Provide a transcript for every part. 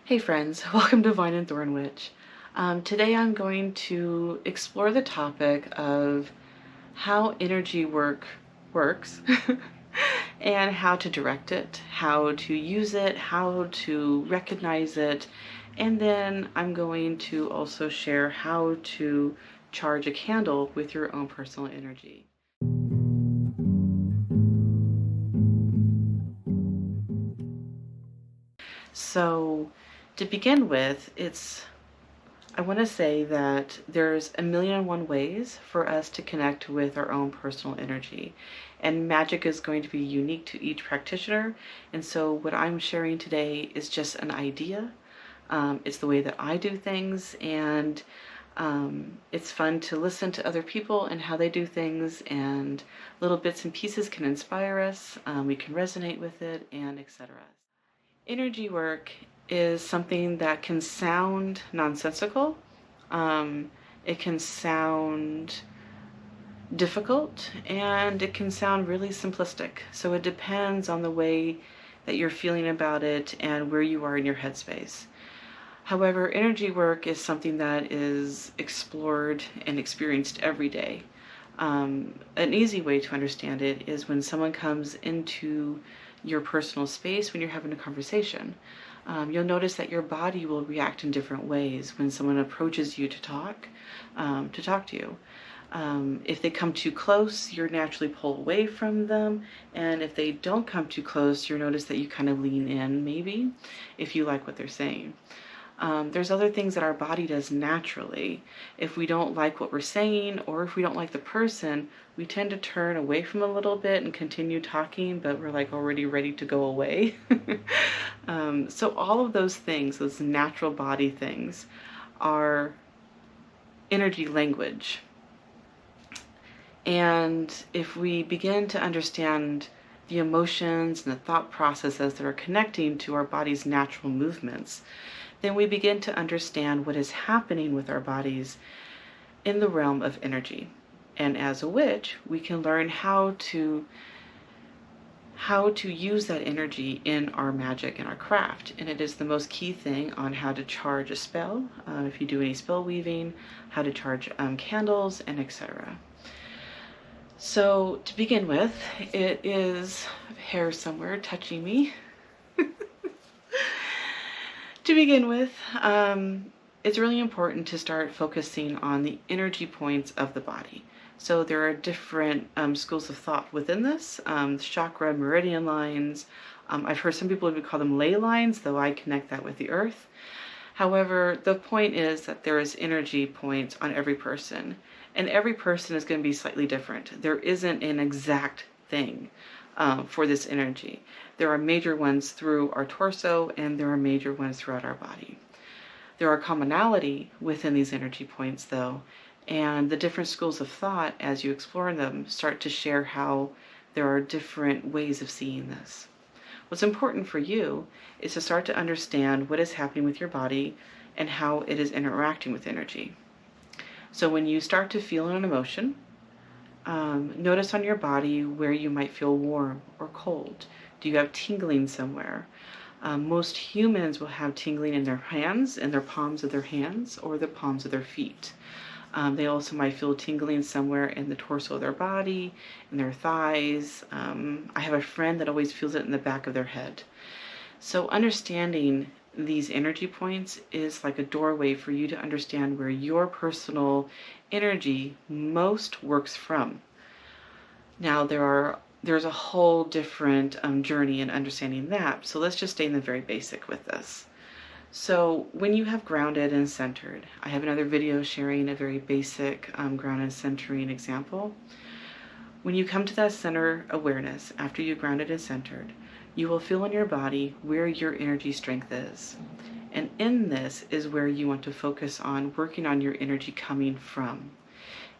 Hey friends, welcome to Vine and Thorn Witch. Today I'm going to explore the topic of how energy works and how to direct it, how to use it, how to recognize it, and then I'm going to also share how to charge a candle with your own personal energy. So to begin with, I want to say that there's a million and one ways for us to connect with our own personal energy, and magic is going to be unique to each practitioner. And so what I'm sharing today is just an idea. It's the way that I do things, and it's fun to listen to other people and how they do things, and little bits and pieces can inspire us. We can resonate with it, and etc. Energy work is something that can sound nonsensical. It can sound difficult, and it can sound really simplistic. So it depends on the way that you're feeling about it and where you are in your headspace. However, energy work is something that is explored and experienced every day. An easy way to understand it is when someone comes into your personal space when you're having a conversation. You'll notice that your body will react in different ways when someone approaches you to talk to you. If they come too close, you're naturally pull away from them. And if they don't come too close, you'll notice that you kind of lean in, maybe, if you like what they're saying. There's other things that our body does naturally. If we don't like what we're saying, or if we don't like the person, we tend to turn away from a little bit and continue talking, but we're like already ready to go away. So all of those things, those natural body things, are energy language. And if we begin to understand the emotions and the thought processes that are connecting to our body's natural movements, then we begin to understand what is happening with our bodies in the realm of energy. And as a witch, we can learn how to use that energy in our magic and our craft. And it is the most key thing on how to charge a spell, if you do any spell weaving, how to charge candles, and etc. So to begin with, it is hair somewhere touching me. To begin with, it's really important to start focusing on the energy points of the body. So there are different schools of thought within this, chakra, meridian lines. I've heard some people even call them ley lines, though I connect that with the earth. However, the point is that there is energy points on every person, and every person is going to be slightly different. There isn't an exact thing for this energy. There are major ones through our torso, and there are major ones throughout our body. There are commonality within these energy points, though, and the different schools of thought, as you explore them, start to share how there are different ways of seeing this. What's important for you is to start to understand what is happening with your body and how it is interacting with energy. So when you start to feel an emotion, notice on your body where you might feel warm or cold. Do you have tingling somewhere? Most humans will have tingling in their hands, in their palms of their hands, or the palms of their feet. They also might feel tingling somewhere in the torso of their body, in their thighs. I have a friend that always feels it in the back of their head. So understanding these energy points is like a doorway for you to understand where your personal energy most works from. Now there's a whole different journey in understanding that, so let's just stay in the very basic with this. So when you have grounded and centered, I have another video sharing a very basic ground and centering example. When you come to that center awareness after you grounded and centered, you will feel in your body where your energy strength is. And in this is where you want to focus on working on your energy coming from.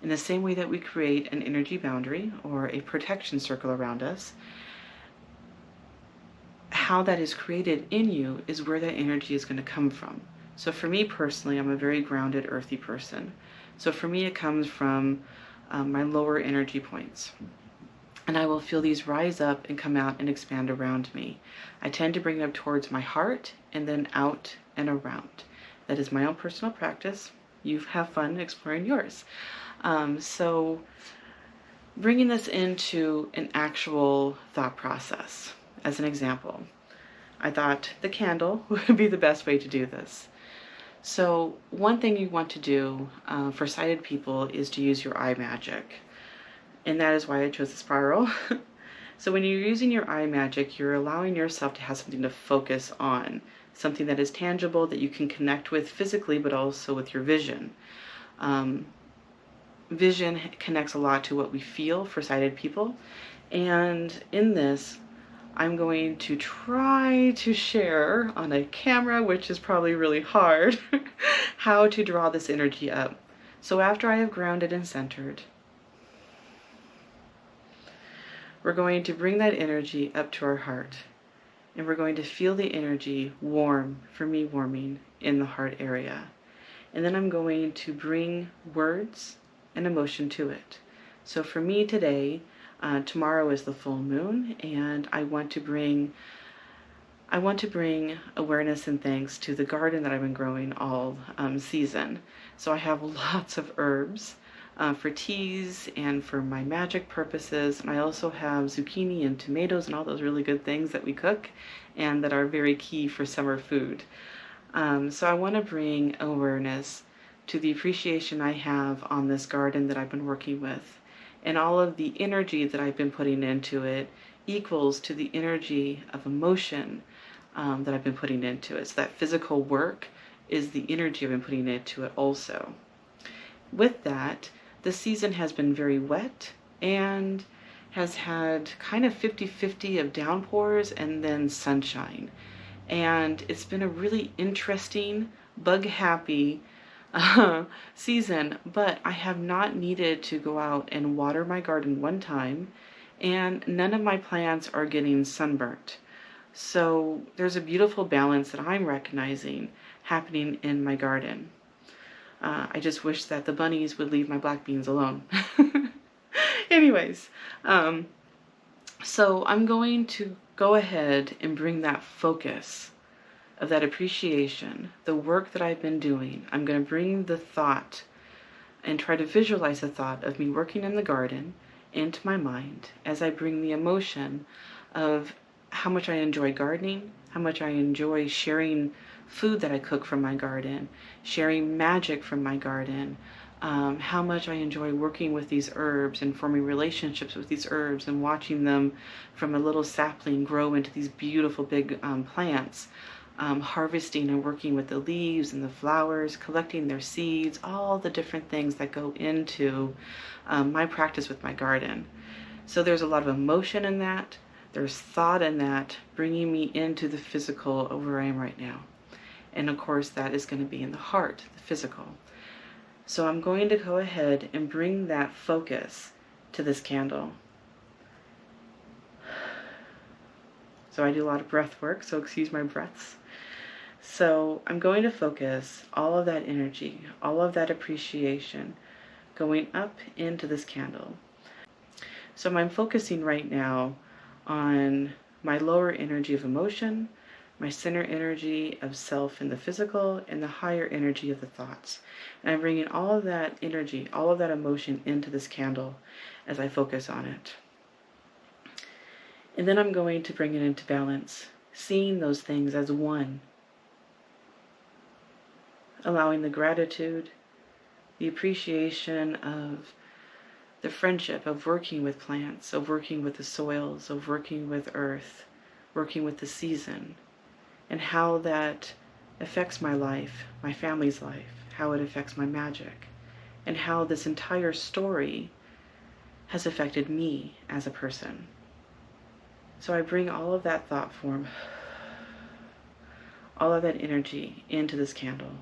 In the same way that we create an energy boundary or a protection circle around us, how that is created in you is where that energy is going to come from. So for me personally, I'm a very grounded, earthy person. So for me, it comes from my lower energy points. And I will feel these rise up and come out and expand around me. I tend to bring them towards my heart and then out and around. That is my own personal practice. You have fun exploring yours. So bringing this into an actual thought process. As an example, I thought the candle would be the best way to do this. So one thing you want to do for sighted people is to use your eye magic. And that is why I chose the spiral. So when you're using your eye magic, you're allowing yourself to have something to focus on, something that is tangible that you can connect with physically, but also with your vision. Vision connects a lot to what we feel for sighted people. And in this, I'm going to try to share on a camera, which is probably really hard, how to draw this energy up. So after I have grounded and centered, we're going to bring that energy up to our heart. And we're going to feel the energy warm, for me warming, in the heart area. And then I'm going to bring words and emotion to it. So for me today, tomorrow is the full moon, and I want to bring awareness and thanks to the garden that I've been growing all season. So I have lots of herbs for teas and for my magic purposes, and I also have zucchini and tomatoes and all those really good things that we cook and that are very key for summer food. So I want to bring awareness to the appreciation I have on this garden that I've been working with, and all of the energy that I've been putting into it equals to the energy of emotion that I've been putting into it. So that physical work is the energy I've been putting into it also. With that, the season has been very wet and has had kind of 50-50 of downpours and then sunshine. And it's been a really interesting, bug-happy season, but I have not needed to go out and water my garden one time, and none of my plants are getting sunburnt. So there's a beautiful balance that I'm recognizing happening in my garden. I just wish that the bunnies would leave my black beans alone. Anyways, so I'm going to go ahead and bring that focus of that appreciation, the work that I've been doing. I'm going to bring the thought and try to visualize the thought of me working in the garden into my mind as I bring the emotion of how much I enjoy gardening, how much I enjoy sharing food that I cook from my garden, sharing magic from my garden, how much I enjoy working with these herbs and forming relationships with these herbs and watching them from a little sapling grow into these beautiful big plants, harvesting and working with the leaves and the flowers, collecting their seeds, all the different things that go into my practice with my garden. So there's a lot of emotion in that. There's thought in that, bringing me into the physical of where I am right now. And of course, that is going to be in the heart, the physical. So I'm going to go ahead and bring that focus to this candle. So I do a lot of breath work, so excuse my breaths. So I'm going to focus all of that energy, all of that appreciation going up into this candle. So I'm focusing right now on my lower energy of emotion, my center energy of self in the physical, and the higher energy of the thoughts. And I'm bringing all of that energy, all of that emotion into this candle as I focus on it. And then I'm going to bring it into balance, seeing those things as one, allowing the gratitude, the appreciation of the friendship of working with plants, of working with the soils, of working with earth, working with the season, and how that affects my life, my family's life, how it affects my magic, and how this entire story has affected me as a person. So I bring all of that thought form, all of that energy into this candle.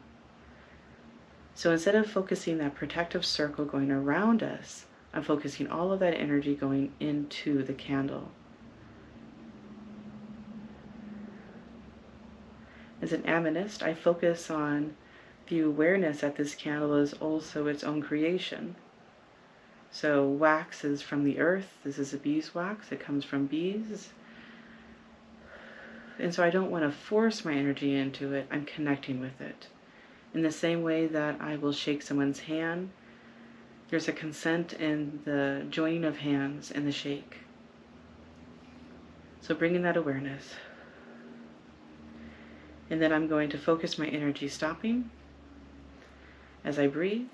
So instead of focusing that protective circle going around us, I'm focusing all of that energy going into the candle. As an amethyst, I focus on the awareness that this candle is also its own creation. So wax is from the earth. This is a beeswax. It comes from bees. And so I don't want to force my energy into it. I'm connecting with it. In the same way that I will shake someone's hand, there's a consent in the joining of hands and the shake. So bringing that awareness. And then I'm going to focus my energy stopping as I breathe.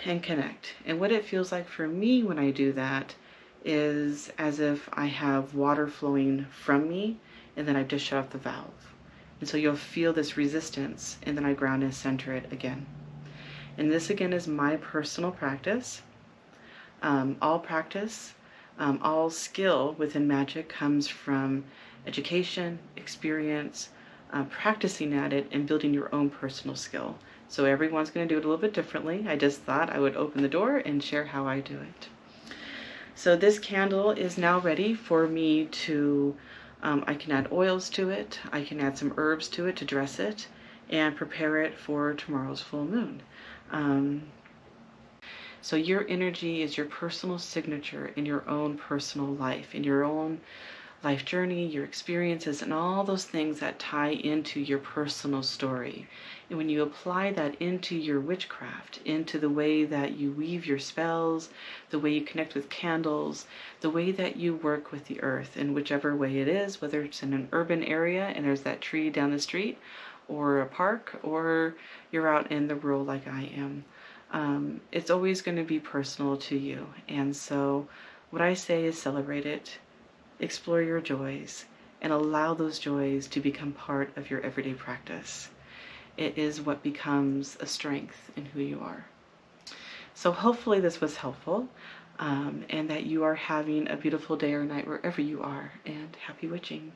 And connect. And what it feels like for me when I do that is as if I have water flowing from me and then I've just shut off the valve. And so you'll feel this resistance, and then I ground and center it again. And this again is my personal practice. All practice, all skill within magic comes from education, experience, practicing at it, and building your own personal skill. So everyone's going to do it a little bit differently. I just thought I would open the door and share how I do it. So this candle is now ready for me to, I can add oils to it, I can add some herbs to it to dress it, and prepare it for tomorrow's full moon. So your energy is your personal signature in your own personal life, in your own life journey, your experiences, and all those things that tie into your personal story. And when you apply that into your witchcraft, into the way that you weave your spells, the way you connect with candles, the way that you work with the earth in whichever way it is, whether it's in an urban area and there's that tree down the street, or a park, or you're out in the rural like I am, it's always going to be personal to you. And so what I say is celebrate it, explore your joys, and allow those joys to become part of your everyday practice. It is what becomes a strength in who you are. So hopefully this was helpful, and that you are having a beautiful day or night wherever you are, and happy witching.